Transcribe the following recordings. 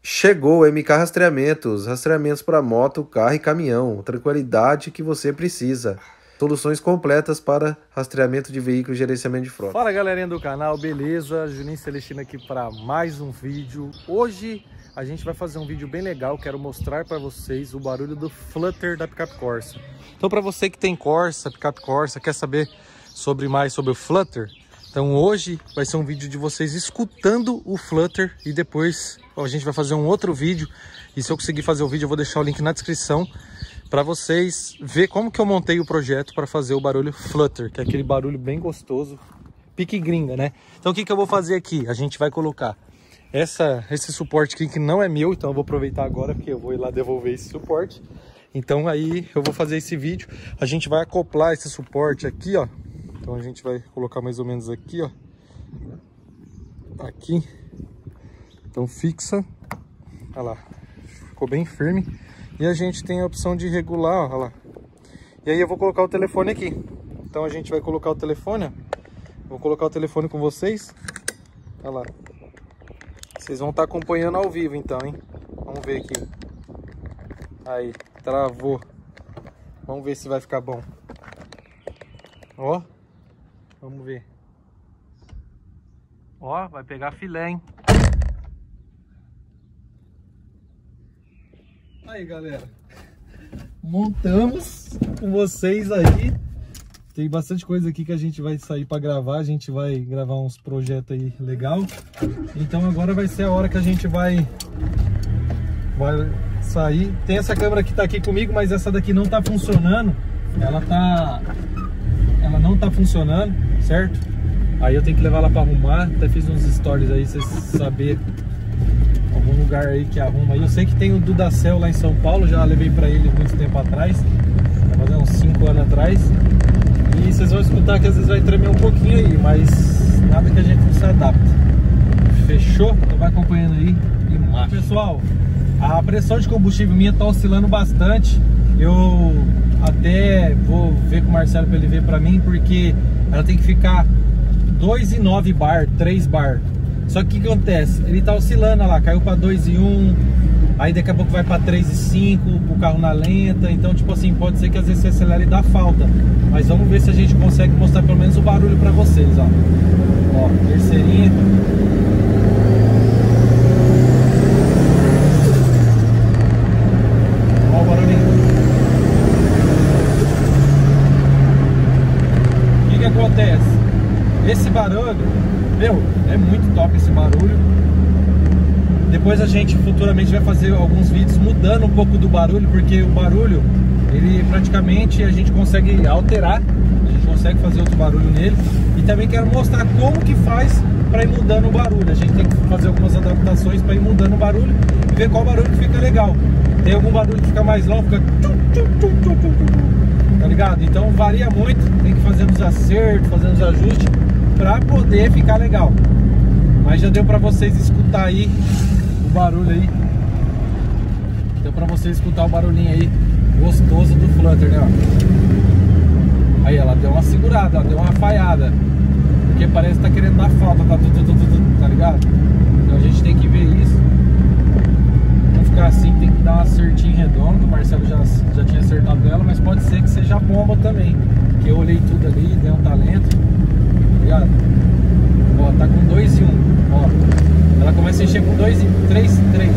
Chegou o MK Rastreamentos, rastreamentos para moto, carro e caminhão, tranquilidade que você precisa. Soluções completas para rastreamento de veículos e gerenciamento de frota. Fala galerinha do canal, beleza? Juninho Celestino aqui para mais um vídeo. Hoje a gente vai fazer um vídeo bem legal, quero mostrar para vocês o barulho do flutter da picape Corsa. Então para você que tem Corsa, picape Corsa, quer saber mais sobre o flutter, então hoje vai ser um vídeo de vocês escutando o flutter e depois a gente vai fazer um outro vídeo. E se eu conseguir fazer o vídeo eu vou deixar o link na descrição para vocês ver como que eu montei o projeto para fazer o barulho flutter, que é aquele barulho bem gostoso, pique gringa, né? Então o que eu vou fazer aqui? A gente vai colocar esse suporte aqui que não é meu, então eu vou aproveitar agora porque eu vou ir lá devolver esse suporte. Então aí eu vou fazer esse vídeo, a gente vai acoplar esse suporte aqui, ó. Então a gente vai colocar mais ou menos aqui, ó. Aqui. Então fixa. Olha lá. Ficou bem firme. E a gente tem a opção de regular, ó. Olha lá. E aí eu vou colocar o telefone aqui. Então a gente vai colocar o telefone, ó. Vou colocar o telefone com vocês. Olha lá. Vocês vão estar acompanhando ao vivo então, hein? Vamos ver aqui. Aí, travou. Vamos ver se vai ficar bom. Ó. Vamos ver. Ó, vai pegar filé, hein? Aí, galera. Montamos com vocês aí. Tem bastante coisa aqui que a gente vai sair para gravar. A gente vai gravar uns projetos aí legal. Então agora vai ser a hora que a gente vai sair. Tem essa câmera que tá aqui comigo, mas essa daqui não tá funcionando. Ela não tá funcionando, certo? Aí eu tenho que levar ela para arrumar. Até fiz uns stories aí, vocês saberem algum lugar aí que arruma. Eu sei que tem o Dudacel lá em São Paulo, já levei para ele muito tempo atrás, vai fazer uns 5 anos atrás. E vocês vão escutar que às vezes vai tremer um pouquinho aí, mas nada que a gente não se adapta. Fechou? Então vai acompanhando aí e marcha. Pessoal, a pressão de combustível minha tá oscilando bastante. Eu até vou ver com o Marcelo para ele ver para mim, porque ela tem que ficar 2,9 bar, 3 bar. Só que o que acontece? Ele tá oscilando, olha lá, caiu para 2,1, aí daqui a pouco vai para 3,5 o carro na lenta. Então tipo assim, pode ser que às vezes você acelere e dá falta. Mas vamos ver se a gente consegue mostrar pelo menos o barulho para vocês, ó. Ó, terceirinha. Ó o barulhinho. O que acontece? Esse barulho, meu, é muito top esse barulho. Depois a gente futuramente vai fazer alguns vídeos mudando um pouco do barulho, porque o barulho, ele praticamente a gente consegue alterar, a gente consegue fazer outro barulho nele. E também quero mostrar como que faz para ir mudando o barulho. A gente tem que fazer algumas adaptações para ir mudando o barulho e ver qual barulho que fica legal. Tem algum barulho que fica mais longo, fica tá ligado? Então varia muito, tem que fazer uns acertos, fazer uns ajustes para poder ficar legal. Mas já deu para vocês escutar aí o barulho aí. Deu para vocês escutar o barulhinho aí gostoso do flutter, né? Ó. Aí ela deu uma segurada, ela deu uma falhada, porque parece que tá querendo dar falta, tá ligado? Então a gente tem que ver isso. Não ficar assim, tem que dar um acertinho redondo. O Marcelo já tinha acertado ela, mas pode ser que seja bomba também, porque eu olhei tudo ali, dei um talento. Ligado? Ó, tá com 2 e 1. Ó, ela começa a encher com 2 e 3 e 3.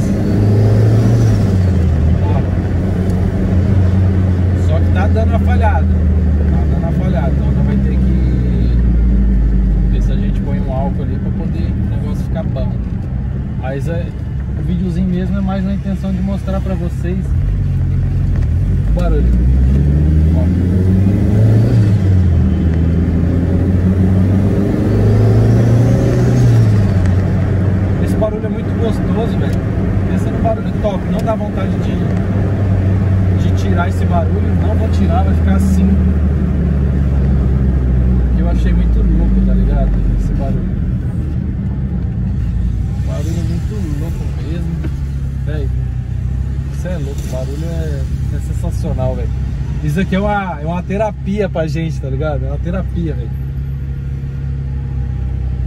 Ó. Só que tá dando uma falhada. Tá dando uma falhada. Então vai ter que ver se a gente põe um álcool ali pra poder o negócio ficar bom. Mas o videozinho mesmo é mais na intenção de mostrar pra vocês o barulho. Ó. O barulho é muito gostoso, velho. Pensa no barulho top. Não dá vontade de tirar esse barulho. Não vou tirar, vai ficar assim. Eu achei muito louco, tá ligado? Esse barulho. O barulho é muito louco mesmo. Velho, isso é louco. O barulho é sensacional, velho. Isso aqui é uma terapia pra gente, tá ligado? É uma terapia, velho.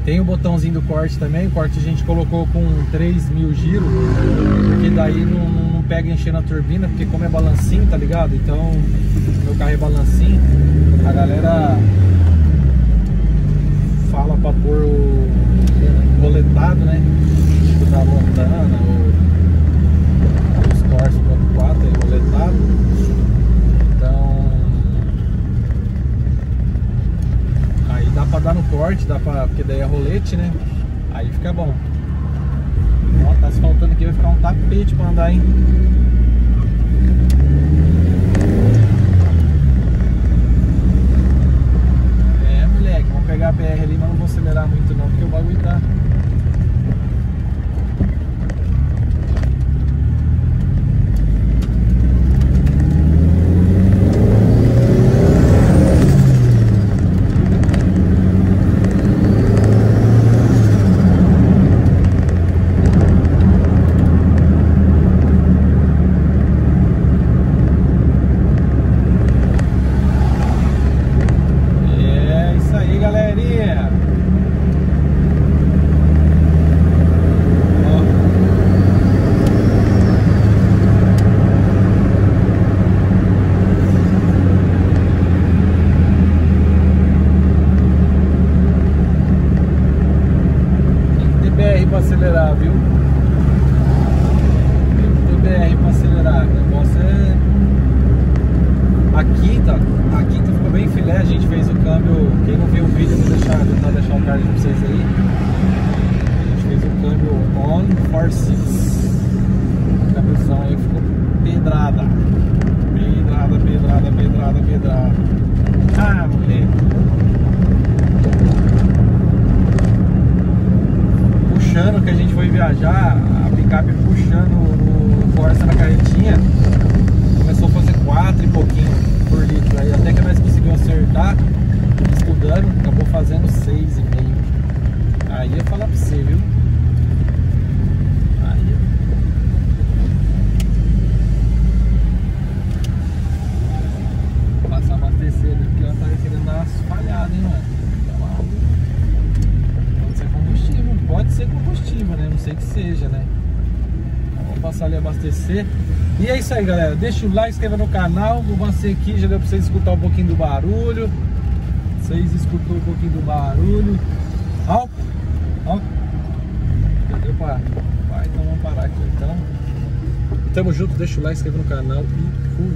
Tem o botãozinho do corte também. O corte a gente colocou com 3.000 giros. daí não pega enchendo a turbina, porque como é balancinho, tá ligado? Então, meu carro é balancinho, a galera fala pra pôr o roletado, né? Tipo da Montana, os Corsa 4 é roletado. Então, aí dá pra dar no corte, porque daí é rolete, né? Aí fica bom. Ó, tá asfaltando aqui, vai ficar um tapete pra andar, hein? É, moleque, vamos pegar a BR ali, mas não vou acelerar muito não, porque o bagulho tá... BR pra acelerar, viu? Tem BR pra acelerar. O negócio é... A quinta ficou bem filé. A gente fez o câmbio. Quem não viu o vídeo, eu vou tentar deixar o card pra vocês aí. A gente fez o câmbio on 4.6. A câmbiozão aí ficou pedrada. Pedrada. Ah, moleque. Puxando, que a gente foi viajar, a picape puxando o Corsa na carretinha, começou a fazer 4 e pouquinho por litro, aí até que nós conseguimos acertar, estudando, acabou fazendo 6,5. Aí eu falar pra você, viu? Aí passar abastecer ali, porque ela tá querendo dar umas falhadas, hein, mano? Pode ser combustível, né? Não sei que seja, né? Então, vamos passar ali a abastecer. E é isso aí, galera. Deixa o like, inscreva no canal. Vou avançar aqui, já deu pra vocês escutar um pouquinho do barulho. Vocês escutou um pouquinho do barulho. Álcool. Já deu pra... Vai, então vamos parar aqui então. Tamo junto, deixa o like, inscreva no canal e fui.